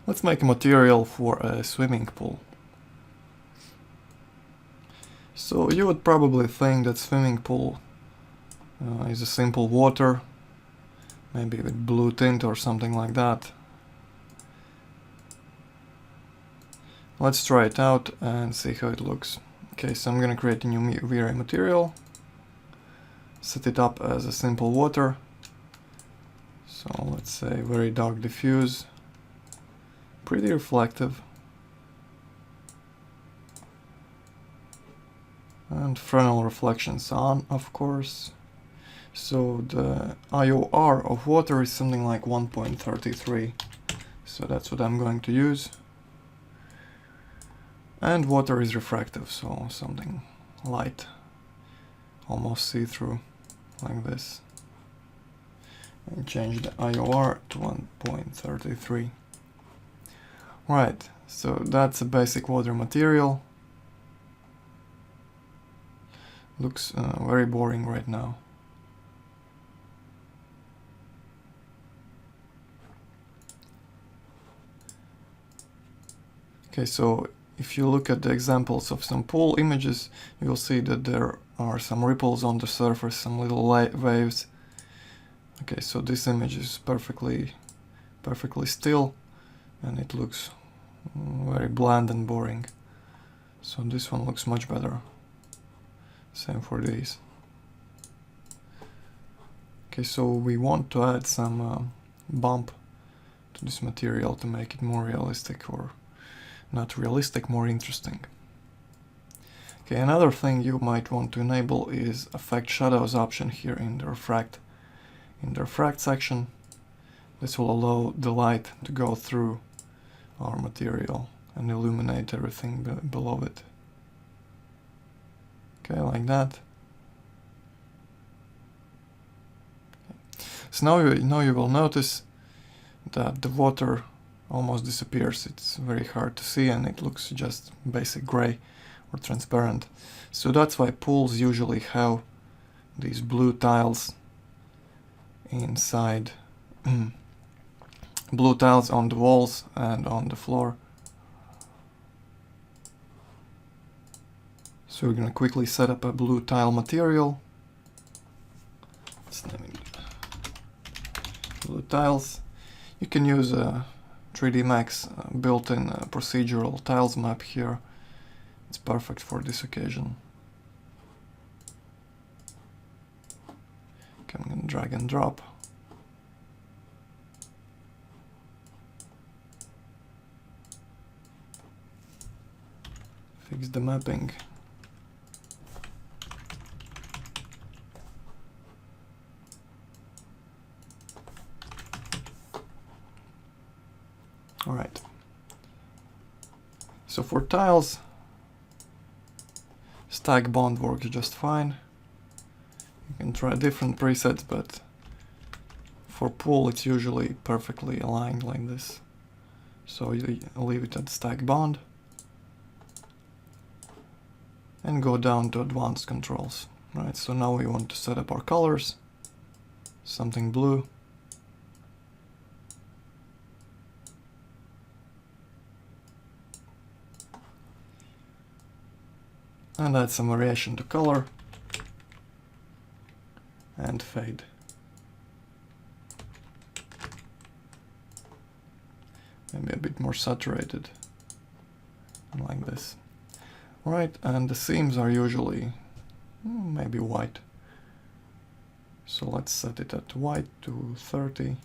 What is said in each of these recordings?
Let's make a material for a swimming pool. So you would probably think that swimming pool is a simple water, maybe with blue tint or something like that. Let's try it out and see how it looks. Okay, so I'm gonna create a new V-Ray material, set it up as a simple water. So let's say very dark diffuse, pretty reflective, and Fresnel reflections on, of course. So the IOR of water is something like 1.33, so that's what I'm going to use. And water is refractive, so something light, almost see-through, like this. And change the IOR to 1.33. Right, so that's a basic water material. Looks very boring right now. Okay, so if you look at the examples of some pool images, you'll see that there are some ripples on the surface, some little waves. Okay, so this image is perfectly still, and it looks very bland and boring. So this one looks much better. Same for these. Okay, so we want to add some bump to this material to make it more realistic, or not realistic, more interesting. Okay, another thing you might want to enable is affect shadows option here in the refract section. This will allow the light to go through our material and illuminate everything below it. Okay, like that. So now you will notice that the water almost disappears. It's very hard to see and it looks just basic gray or transparent. So that's why pools usually have these blue tiles inside, blue tiles on the walls and on the floor. So we're gonna quickly set up a blue tile material. Let's name it blue tiles. You can use a 3D Max built-in procedural tiles map here. It's perfect for this occasion. Okay, I'm gonna drag and drop. Fix the mapping. Alright. So for tiles, stack bond works just fine. You can try different presets, but for pool it's usually perfectly aligned like this. So you leave it at stack bond and go down to advanced controls. Right, so now we want to set up our colors, something blue. And add some variation to color and fade. Maybe a bit more saturated, like this. Right, and the seams are usually maybe white. So let's set it at white to 30.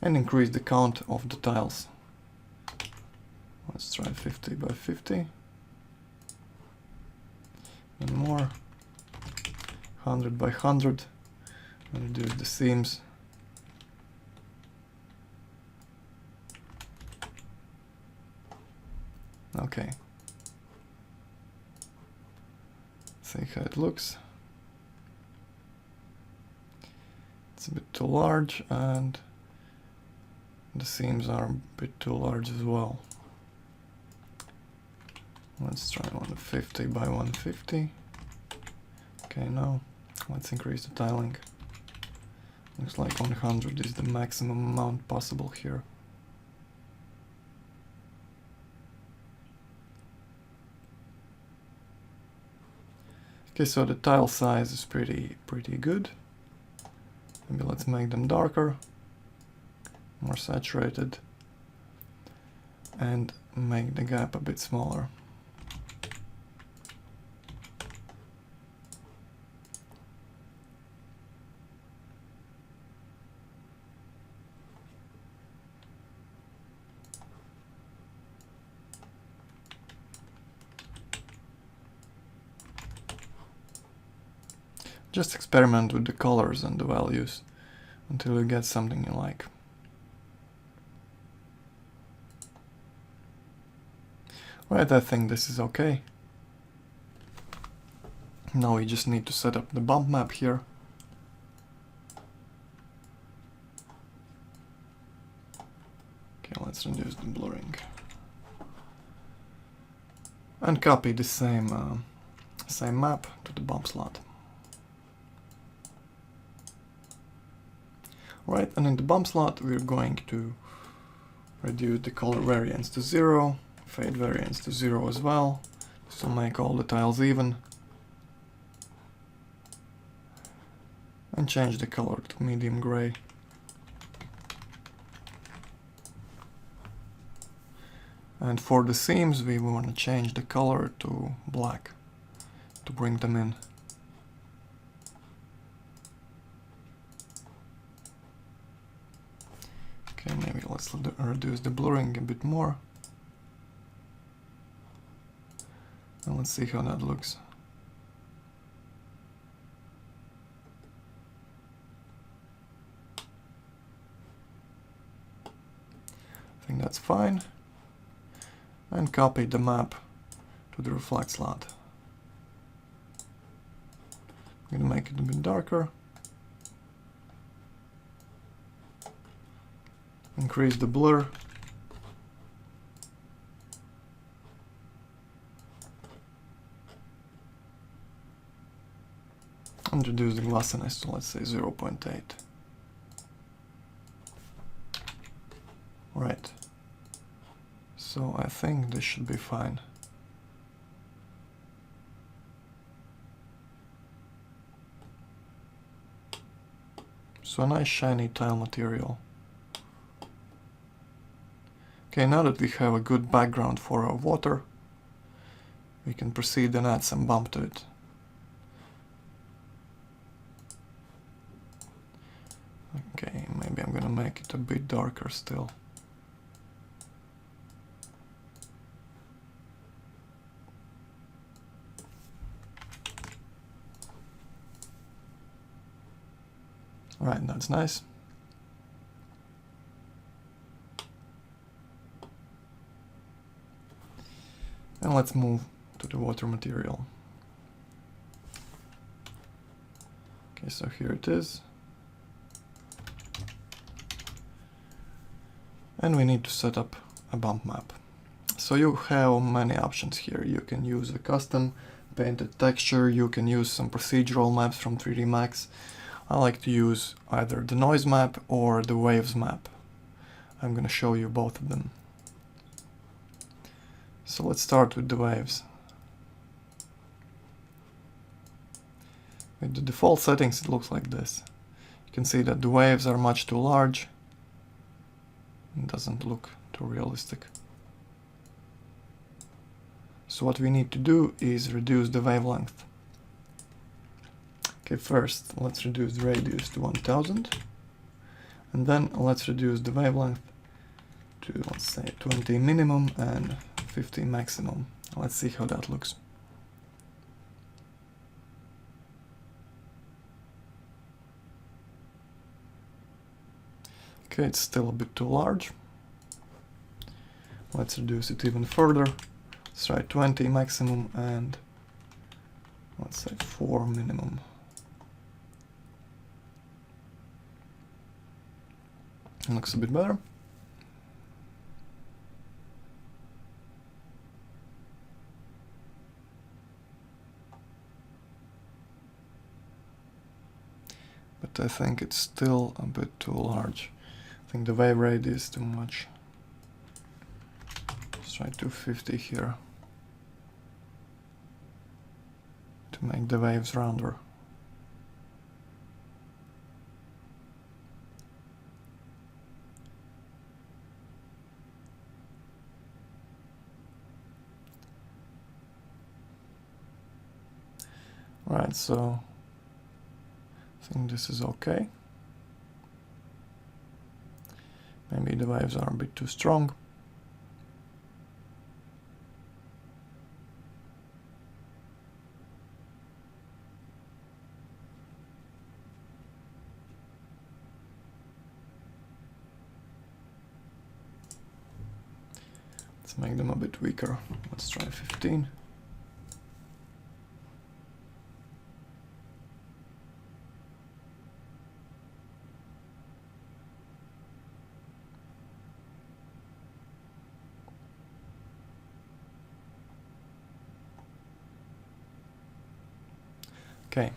And increase the count of the tiles. Let's try 50 by 50. And more. 100 by 100. And reduce the seams. Okay. See how it looks. It's a bit too large, and the seams are a bit too large as well. Let's try 150 by 150. Okay, now let's increase the tiling. Looks like 100 is the maximum amount possible here. Okay, so the tile size is pretty good. Maybe let's make them darker, more saturated, and make the gap a bit smaller. Just experiment with the colors and the values until you get something you like. Right, I think this is okay. Now we just need to set up the bump map here. Okay, let's reduce the blurring. And copy the same map to the bump slot. Right, and in the bump slot we're going to reduce the color variance to 0, fade variance to 0 as well, so make all the tiles even, and change the color to medium gray. And for the seams we want to change the color to black to bring them in. Okay, maybe let's reduce the blurring a bit more. And let's see how that looks. I think that's fine. And copy the map to the reflect slot. I'm gonna make it a bit darker. Increase the blur. And reduce the glossiness to, let's say, 0.8. Right. So I think this should be fine. So a nice shiny tile material. Okay, now that we have a good background for our water, we can proceed and add some bump to it. Okay, maybe I'm gonna make it a bit darker still. Right, that's nice. And let's move to the water material. Okay, so here it is. And we need to set up a bump map. So you have many options here. You can use a custom painted texture, you can use some procedural maps from 3D Max. I like to use either the noise map or the waves map. I'm going to show you both of them. So let's start with the waves. With the default settings it looks like this. You can see that the waves are much too large. It doesn't look too realistic. So what we need to do is reduce the wavelength. Okay, first let's reduce the radius to 1000, and then let's reduce the wavelength to, let's say, 20 minimum and 50 maximum. Let's see how that looks. Okay, it's still a bit too large. Let's reduce it even further. Let's try 20 maximum and let's say 4 minimum. It looks a bit better. But but I think it's still a bit too large. I think the wave rate is too much. Let's try 250 here to make the waves rounder. Right, so I think this is okay. Maybe the waves are a bit too strong. Let's make them a bit weaker. Let's try 15. Okay.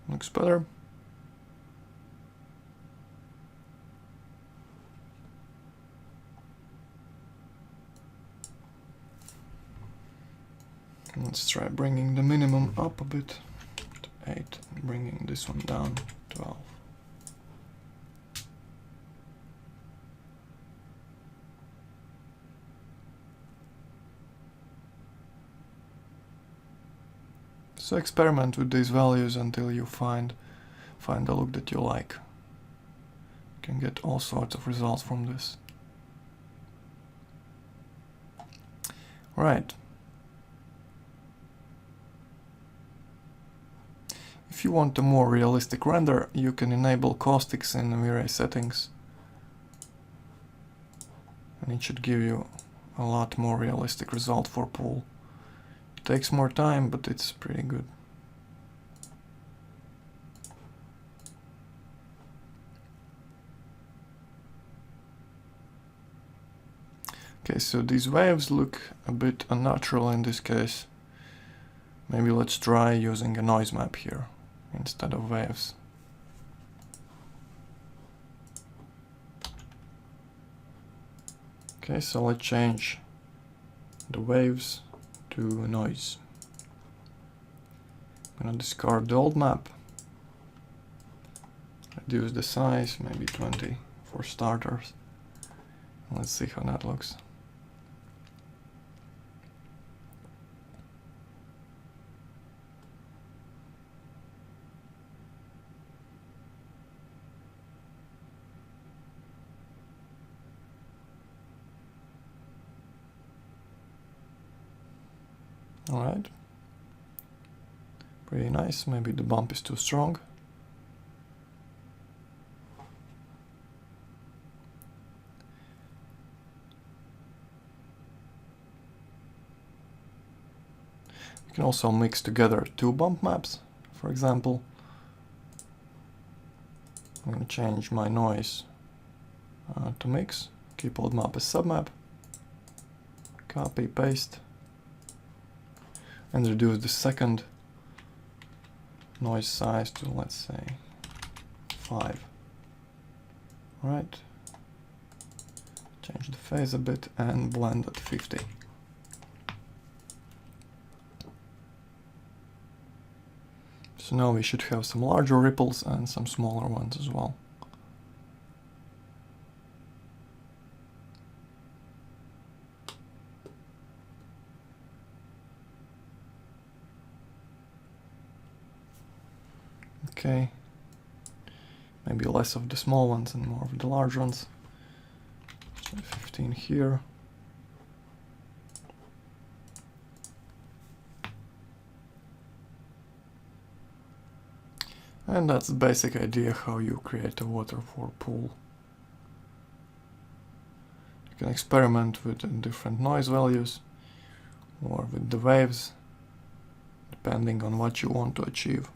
Looks better. Let's try bringing the minimum up a bit to 8, bringing this one down to 12. So experiment with these values until you find the look that you like. You can get all sorts of results from this. Right. If you want a more realistic render, you can enable caustics in V-Ray settings. And it should give you a lot more realistic result for pool. It takes more time, but it's pretty good. Okay, so these waves look a bit unnatural in this case. Maybe let's try using a noise map here instead of waves. Okay, so let's change the waves to noise. I'm gonna discard the old map, reduce the size, maybe 20 for starters. Let's see how that looks. Alright, pretty nice. Maybe the bump is too strong. You can also mix together two bump maps. For example, I'm going to change my noise to mix, keep old map as submap, copy, paste, and reduce the second noise size to, let's say, 5. Right. Change the phase a bit and blend at 50. So now we should have some larger ripples and some smaller ones as well. Okay, maybe less of the small ones and more of the large ones. So 15 here. And that's the basic idea how you create a waterfall pool. You can experiment with different noise values or with the waves, depending on what you want to achieve.